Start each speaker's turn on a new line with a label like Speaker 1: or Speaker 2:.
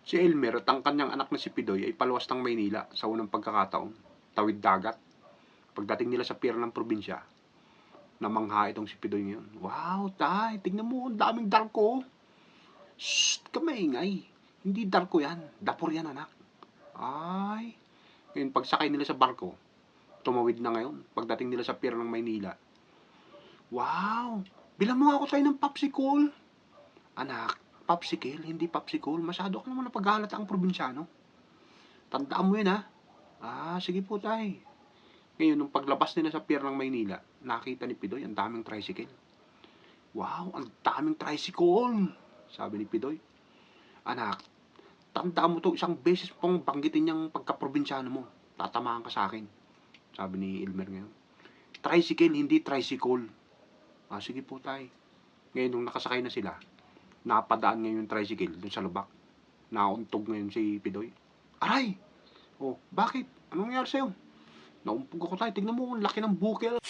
Speaker 1: Si Elmer at ang kanyang anak na si Pidoy ay paluwas ng Maynila sa unang pagkakataon. Tawid dagat. Pagdating nila sa pier ng probinsya, namangha itong si Pidoy ngayon. Wow, tay, tignan mo, ang daming darko. Shh, kamaingay. Hindi darko yan. Dapor yan, anak. Ay. Ngayon, pagsakay nila sa barko, tumawid na ngayon. Pagdating nila sa pier ng Maynila. Wow, bilang mo nga ako tayo ng popsicle. Anak, popsicle, hindi popsicle. Masyado ka naman napaghalata ang probinsyano. Tandaan mo yun, ha? Sige po, tay. Ngayon, nung paglabas nila sa pier ng Maynila, nakita ni Pidoy ang daming tricycle. Wow, ang daming tricycle, sabi ni Pidoy. Anak, tandaan mo to, isang beses pong banggitin niyang pagka-probinsyano mo. Tatamaan ka sa akin, sabi ni Elmer ngayon. Tricycle, hindi tricycle. Sige po, tay. Ngayon, nung nakasakay na sila, napadaan ngayon yung tricycle dun sa lubak. Nauntog ngayon si Pidoy. Aray! Bakit? Anong nangyari sa'yo? Naumpog ako, tay. Tignan mo, ang laki ng bukel.